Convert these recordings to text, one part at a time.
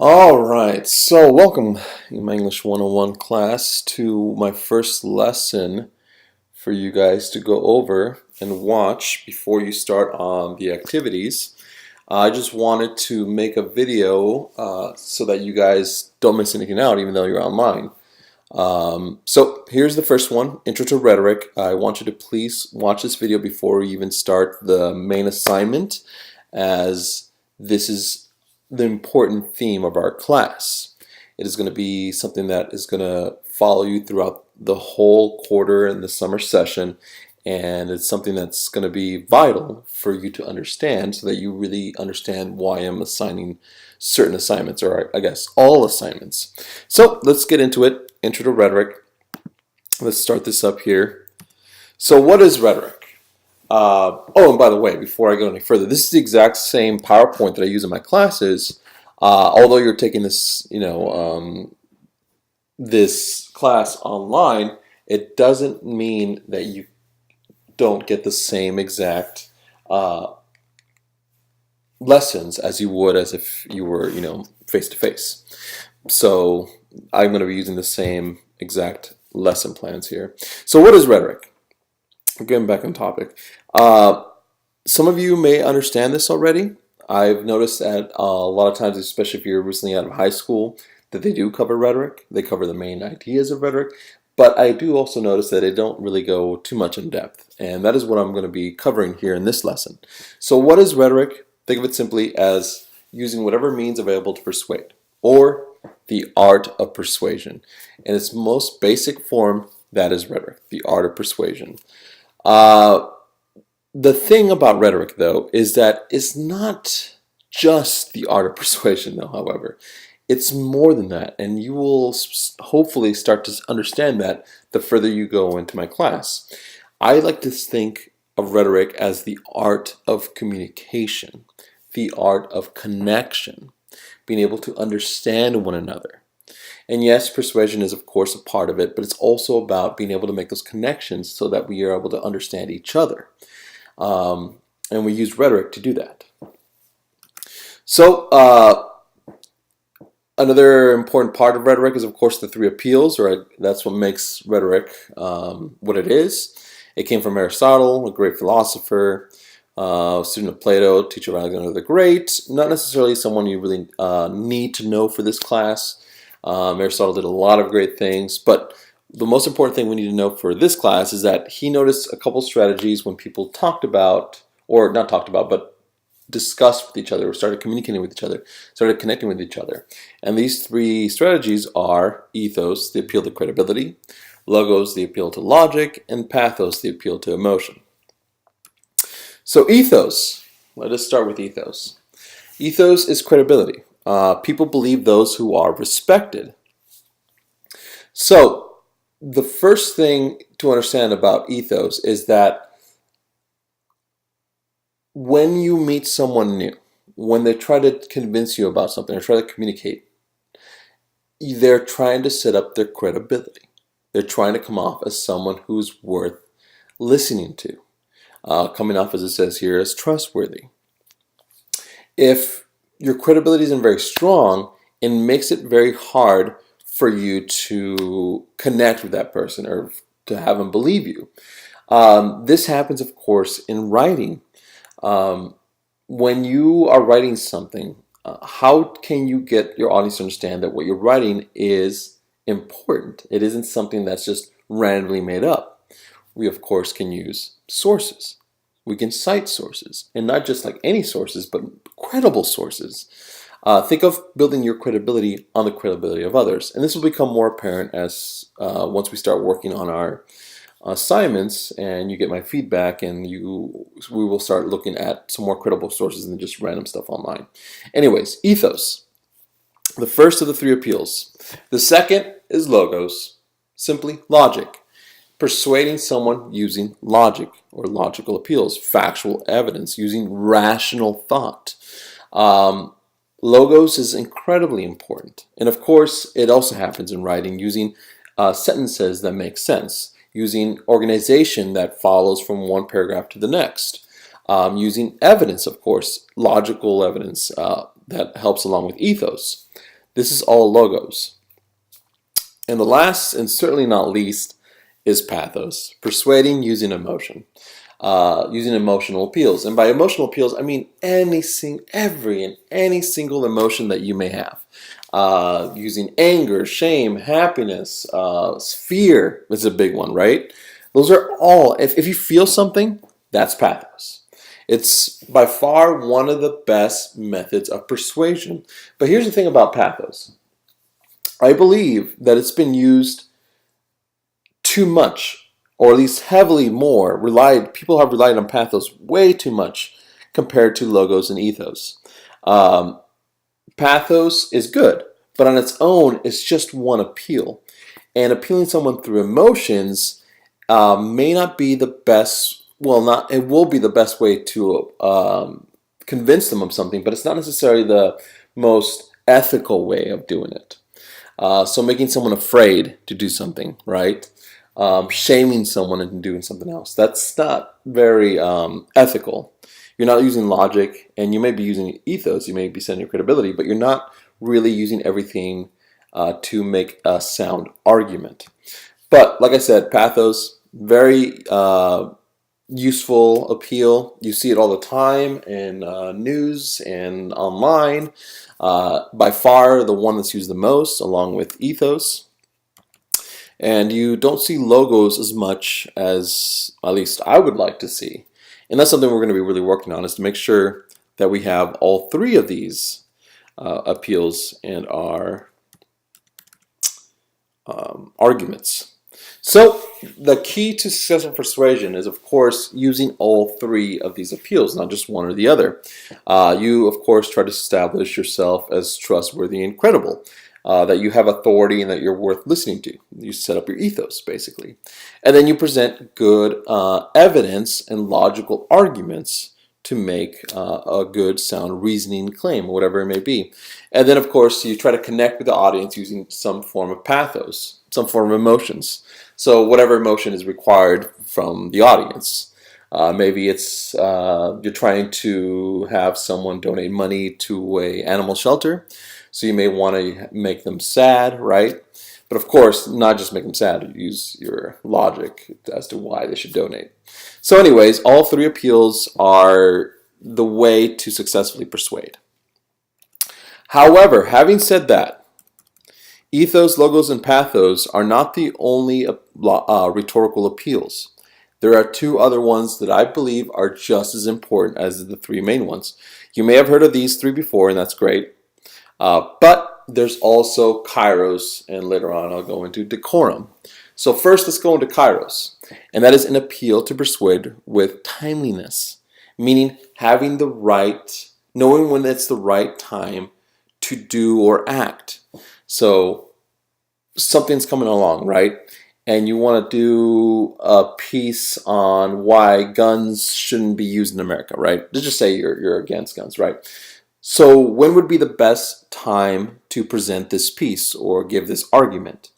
All right, so welcome in my English 101 class to my first lesson for you guys to go over and watch before you start on the activities. I just wanted to make a video so that you guys don't miss anything out even though you're online. So here's the first one, Intro to Rhetoric. I want you to please watch this video before we even start the main assignment, as this is the important theme of our class. It is going to be something that is going to follow you throughout the whole quarter and the summer session, and it's something that's going to be vital for you to understand so that you really understand why I'm assigning certain assignments, or I guess all assignments. So let's get into it. Intro to Rhetoric. Let's start this up here. So what is rhetoric? Oh, and by the way, before I go any further, this is the exact same PowerPoint that I use in my classes. Although you're taking this, this class online, it doesn't mean that you don't get the same exact lessons as you would as if you were, face to face. So I'm going to be using the same exact lesson plans here. So what is rhetoric? Getting back on topic. Some of you may understand this already. I've noticed that a lot of times, especially if you're recently out of high school, that they do cover rhetoric. They cover the main ideas of rhetoric. But I do also notice that they don't really go too much in depth. And that is what I'm going to be covering here in this lesson. So what is rhetoric? Think of it simply as using whatever means available to persuade, or the art of persuasion. In its most basic form, that is rhetoric, the art of persuasion. The thing about rhetoric, though, is that it's not just the art of persuasion, though, however. It's more than that, and you will hopefully start to understand that the further you go into my class. I like to think of rhetoric as the art of communication, the art of connection, being able to understand one another. And yes, persuasion is of course a part of it, but it's also about being able to make those connections so that we are able to understand each other. And we use rhetoric to do that. So another important part of rhetoric is of course the three appeals, or that's what makes rhetoric what it is. It came from Aristotle, a great philosopher, student of Plato, teacher of Alexander the Great. Not necessarily someone you really need to know for this class. Aristotle did a lot of great things, but the most important thing we need to know for this class is that he noticed a couple strategies when people talked about, or not talked about, but discussed with each other, or started communicating with each other, started connecting with each other. And these three strategies are ethos, the appeal to credibility, logos, the appeal to logic, and pathos, the appeal to emotion. So ethos, let us start with ethos. Ethos is credibility. People believe those who are respected. So the first thing to understand about ethos is that when you meet someone new, when they try to convince you about something or try to communicate, they're trying to set up their credibility. They're trying to come off as someone who's worth listening to, coming off, as it says here, as trustworthy. If your credibility isn't very strong, it makes it very hard for you to connect with that person or to have them believe you. This happens, of course, in writing. When you are writing something, how can you get your audience to understand that what you're writing is important? It isn't something that's just randomly made up. We, of course, can use sources. We can cite sources, and not just like any sources, but credible sources. Think of building your credibility on the credibility of others, and this will become more apparent as once we start working on our assignments and you get my feedback, and we will start looking at some more credible sources than just random stuff online. Anyways, ethos, the first of the three appeals. The second is logos, simply logic. Persuading someone using logic or logical appeals, factual evidence, using rational thought. Logos is incredibly important. And of course, it also happens in writing, using sentences that make sense, using organization that follows from one paragraph to the next, using evidence, of course, logical evidence that helps along with ethos. This is all logos. And the last, and certainly not least, is pathos, persuading using emotion, using emotional appeals. And by emotional appeals, I mean every and any single emotion that you may have. Using anger, shame, happiness, fear is a big one, right? Those are all, if you feel something, that's pathos. It's by far one of the best methods of persuasion. But here's the thing about pathos. I believe that it's been used too much, or at least heavily more, people have relied on pathos way too much compared to logos and ethos. Pathos is good, but on its own, it's just one appeal. And appealing someone through emotions may not be the best, it will be the best way to convince them of something, but it's not necessarily the most ethical way of doing it. So making someone afraid to do something, right? Shaming someone into doing something else. That's not very ethical. You're not using logic, and you may be using ethos, you may be sending your credibility, but you're not really using everything to make a sound argument. But like I said, pathos, very useful appeal. You see it all the time in news and online. By far the one that's used the most, along with ethos. And you don't see logos as much as, at least I would like to see. And that's something we're going to be really working on, is to make sure that we have all three of these appeals in our arguments. So the key to successful persuasion is, of course, using all three of these appeals, not just one or the other. You, of course, try to establish yourself as trustworthy and credible, that you have authority and that you're worth listening to. You set up your ethos, basically. And then you present good evidence and logical arguments to make a good, sound, reasoning claim, whatever it may be. And then, of course, you try to connect with the audience using some form of pathos, some form of emotions. So whatever emotion is required from the audience. Maybe it's you're trying to have someone donate money to an animal shelter, so you may want to make them sad, right? But of course, not just make them sad, use your logic as to why they should donate. So anyways, all three appeals are the way to successfully persuade. However, having said that, ethos, logos, and pathos are not the only rhetorical appeals. There are two other ones that I believe are just as important as the three main ones. You may have heard of these three before, and that's great. But there's also kairos, and later on I'll go into decorum. So first, let's go into kairos, and that is an appeal to persuade with timeliness, meaning having the right, knowing when it's the right time to do or act. So something's coming along, right? And you want to do a piece on why guns shouldn't be used in America, right? Let's just say you're against guns, right? So when would be the best time to present this piece or give this argument?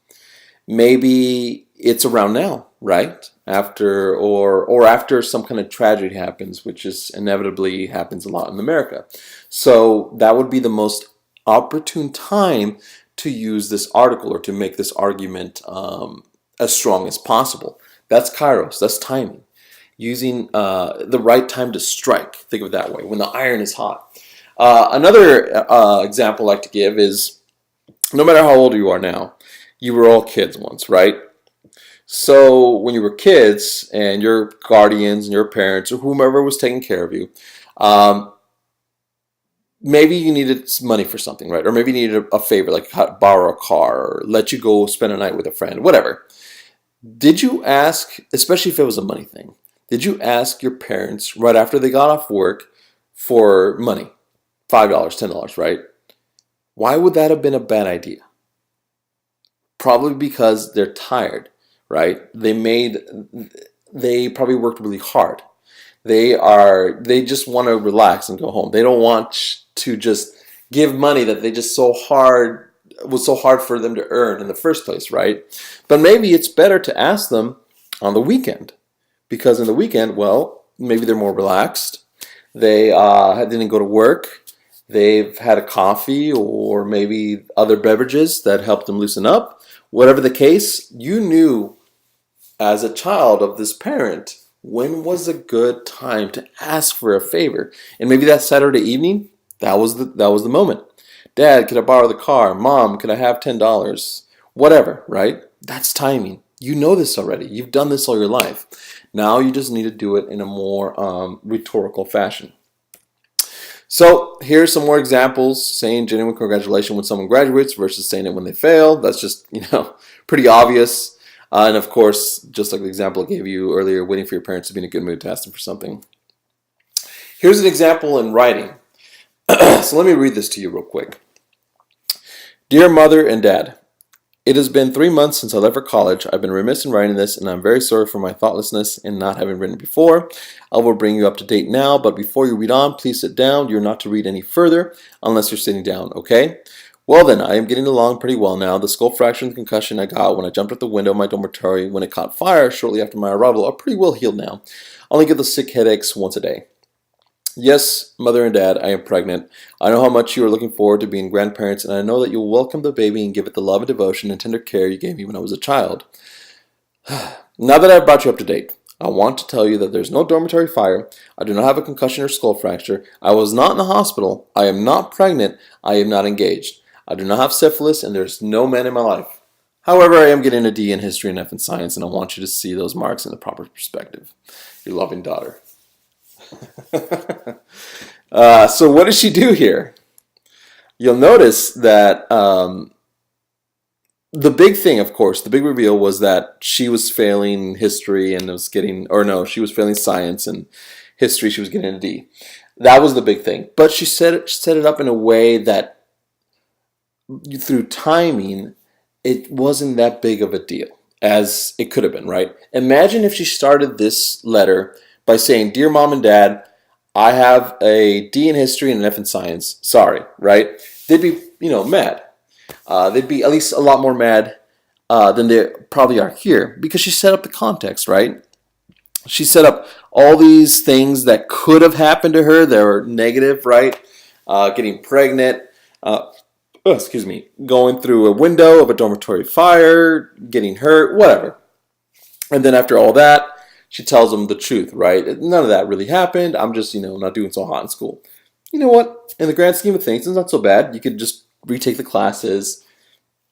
Maybe it's around now, right? After or after some kind of tragedy happens, which is inevitably happens a lot in America. So that would be the most opportune time to use this article or to make this argument as strong as possible. That's kairos, that's timing. Using the right time to strike, think of it that way, when the iron is hot. Another example I like to give is, no matter how old you are now, you were all kids once, right? So when you were kids and your guardians and your parents or whomever was taking care of you, maybe you needed money for something, right? Or maybe you needed a favor, like borrow a car or let you go spend a night with a friend, whatever. Did you ask, especially if it was a money thing, did you ask your parents right after they got off work for money? $5, $10, right? Why would that have been a bad idea? Probably because they're tired, right? They probably worked really hard. They just want to relax and go home. They don't want to just give money that they just was so hard for them to earn in the first place, right? But maybe it's better to ask them on the weekend, because in the weekend, well, maybe they're more relaxed. They didn't go to work. They've had a coffee or maybe other beverages that helped them loosen up. Whatever the case, you knew as a child of this parent when was a good time to ask for a favor. And maybe that Saturday evening, that was the moment. Dad, could I borrow the car? Mom, could I have $10? Whatever, right? That's timing. You know this already. You've done this all your life. Now you just need to do it in a more rhetorical fashion. So here's some more examples saying genuine congratulations when someone graduates versus saying it when they fail. That's just, pretty obvious. And of course, just like the example I gave you earlier, waiting for your parents to be in a good mood to ask them for something. Here's an example in writing. So let me read this to you real quick. Dear Mother and Dad, it has been 3 months since I left for college. I've been remiss in writing this, and I'm very sorry for my thoughtlessness in not having written before. I will bring you up to date now, but before you read on, please sit down. You're not to read any further unless you're sitting down, okay? Well then, I am getting along pretty well now. The skull fracture and concussion I got when I jumped out the window of my dormitory when it caught fire shortly after my arrival are pretty well healed now. I only get the sick headaches once a day. Yes, Mother and Dad, I am pregnant. I know how much you are looking forward to being grandparents, and I know that you will welcome the baby and give it the love and devotion and tender care you gave me when I was a child. Now that I've brought you up to date, I want to tell you that there's no dormitory fire. I do not have a concussion or skull fracture. I was not in the hospital. I am not pregnant. I am not engaged. I do not have syphilis, and there's no man in my life. However, I am getting a D in history and F in science, and I want you to see those marks in the proper perspective. Your loving daughter. So what does she do here? You'll notice that the big thing, of course, the big reveal was that she was failing history and she was failing science and history. She was getting a D. That was the big thing. But she set it up in a way that through timing, it wasn't that big of a deal as it could have been, right? Imagine if she started this letter by saying, Dear Mom and Dad, I have a D in history and an F in science. Sorry, right? They'd be, mad. They'd be at least a lot more mad than they probably are here because she set up the context, right? She set up all these things that could have happened to her that were negative, right? Getting pregnant, going through a window of a dormitory fire, getting hurt, whatever. And then after all that, she tells them the truth, right? None of that really happened. I'm just, not doing so hot in school. You know what? In the grand scheme of things, it's not so bad. You could just retake the classes.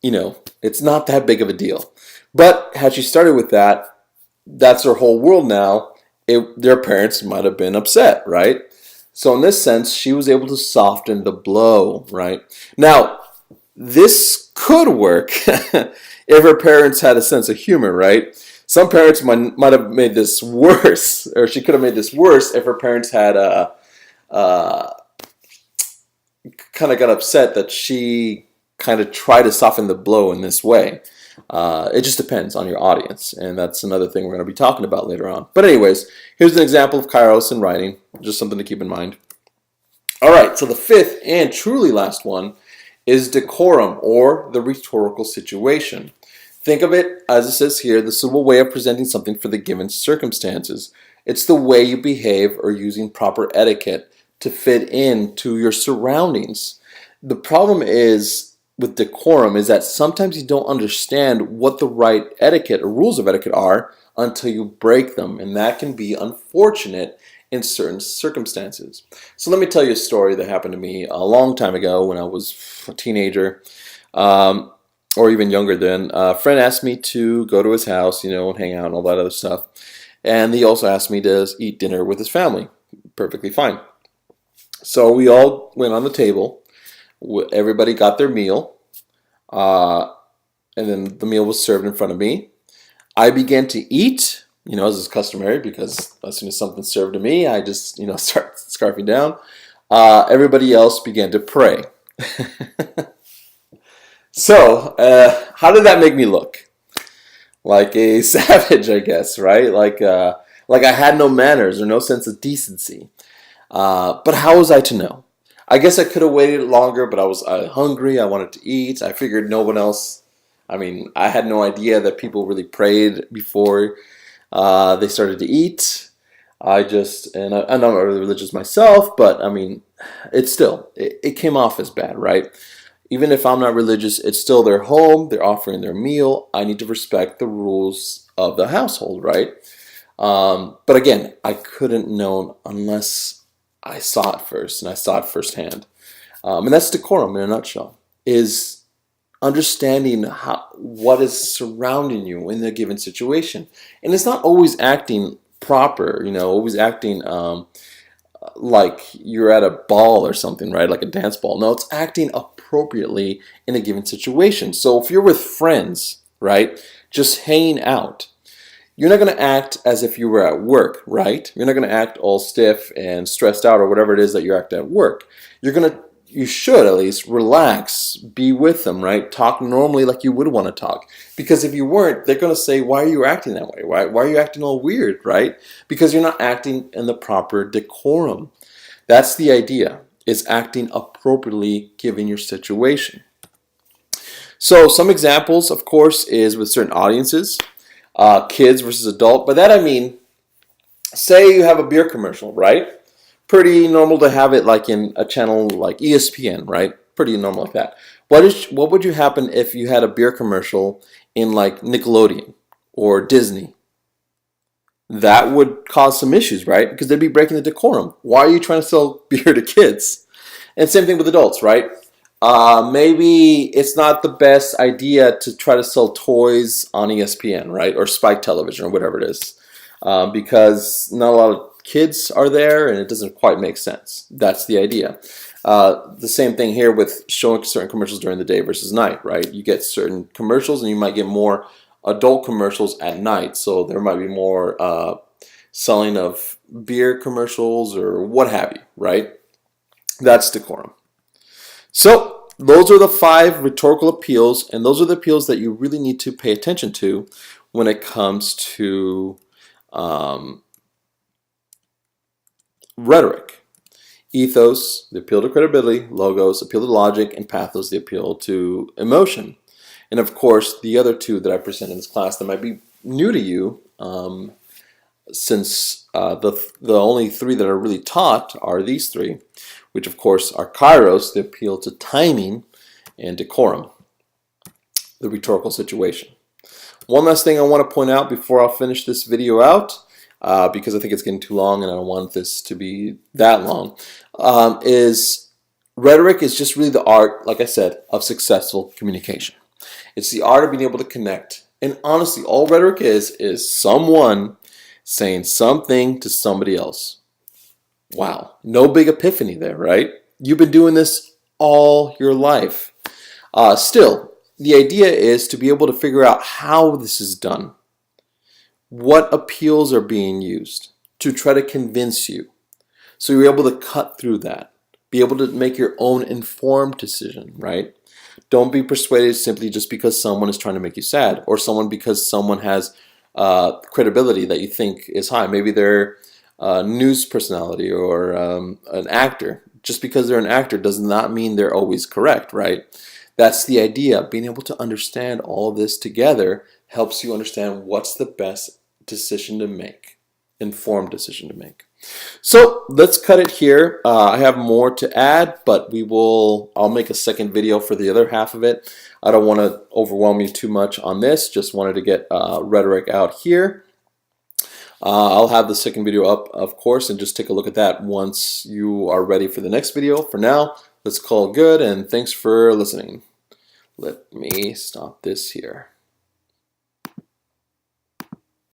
It's not that big of a deal. But had she started with that, that's her whole world now. Their parents might have been upset, right? So in this sense, she was able to soften the blow, right? Now, this could work if her parents had a sense of humor, right? Some parents might have made this worse, or she could have made this worse if her parents had kind of got upset that she kind of tried to soften the blow in this way. It just depends on your audience, and that's another thing we're going to be talking about later on. But anyways, here's an example of kairos in writing, just something to keep in mind. All right, so the fifth and truly last one is decorum, or the rhetorical situation. Think of it, as it says here, the suitable way of presenting something for the given circumstances. It's the way you behave or using proper etiquette to fit into your surroundings. The problem is with decorum is that sometimes you don't understand what the right etiquette or rules of etiquette are until you break them, and that can be unfortunate in certain circumstances. So let me tell you a story that happened to me a long time ago when I was a teenager. Or even younger then, a friend asked me to go to his house, and hang out and all that other stuff. And he also asked me to eat dinner with his family. Perfectly fine. So we all went on the table. Everybody got their meal. And then the meal was served in front of me. I began to eat, as is customary, because as soon as something's served to me, I just, start scarfing down. Everybody else began to pray. So, how did that make me look? Like a savage, I guess, right? Like I had no manners or no sense of decency. But how was I to know? I guess I could have waited longer, but I was hungry. I wanted to eat. I figured no one else. I had no idea that people really prayed before they started to eat. I'm not really religious myself, but I mean, it came off as bad, right? Even if I'm not religious, it's still their home. They're offering their meal. I need to respect the rules of the household, right? But again, I couldn't know unless I saw it first, and I saw it firsthand. And that's decorum in a nutshell. Is understanding what is surrounding you in a given situation, and it's not always acting proper. Always acting like you're at a ball or something, right? Like a dance ball. No, it's acting appropriately in a given situation. So if you're with friends, right, just hanging out, you're not going to act as if you were at work, right? You're not going to act all stiff and stressed out or whatever it is that you're acting at work. You should at least relax, be with them, right? Talk normally like you would want to talk. Because if you weren't, they're going to say, why are you acting that way? Why are you acting all weird, right? Because you're not acting in the proper decorum. That's the idea, is acting appropriately given your situation. So some examples, of course, is with certain audiences, kids versus adult. By that I mean, say you have a beer commercial, right? Pretty normal to have it like in a channel like ESPN, right? Pretty normal like that. What would you happen if you had a beer commercial in like Nickelodeon or Disney? That would cause some issues, right? Because they'd be breaking the decorum. Why are you trying to sell beer to kids? And same thing with adults, right? Maybe it's not the best idea to try to sell toys on ESPN, right? Or Spike Television or whatever it is. Because not a lot of kids are there and it doesn't quite make sense. That's the idea. The same thing here with showing certain commercials during the day versus night, right? You get certain commercials and you might get more adult commercials at night. So there might be more selling of beer commercials or what have you, right? That's decorum. So those are the 5 rhetorical appeals, and those are the appeals that you really need to pay attention to when it comes to rhetoric. Ethos, the appeal to credibility; logos, appeal to logic; and pathos, the appeal to emotion. And of course, the other 2 that I present in this class that might be new to you, since the only 3 that are really taught are these 3, which of course are kairos, the appeal to timing; and decorum, the rhetorical situation. One last thing I want to point out before I'll finish this video out, because I think it's getting too long and I don't want this to be that long, is rhetoric is just really the art, like I said, of successful communication. It's the art of being able to connect. And honestly, all rhetoric is someone saying something to somebody else. Wow, no big epiphany there, right? You've been doing this all your life. Still, the idea is to be able to figure out how this is done. What appeals are being used to try to convince you. So you're able to cut through that. Be able to make your own informed decision, right? Don't be persuaded simply just because someone is trying to make you sad, or because someone has credibility that you think is high. Maybe they're a news personality or an actor. Just because they're an actor does not mean they're always correct, right? That's the idea. Being able to understand all this together helps you understand what's the best decision to make, informed decision to make. So let's cut it here. I have more to add, but I'll make a second video for the other half of it. I don't want to overwhelm you too much on this. Just wanted to get rhetoric out here. I'll have the second video up, of course, and just take a look at that once you are ready for the next video. For now, let's call it good, and thanks for listening. Let me stop this here.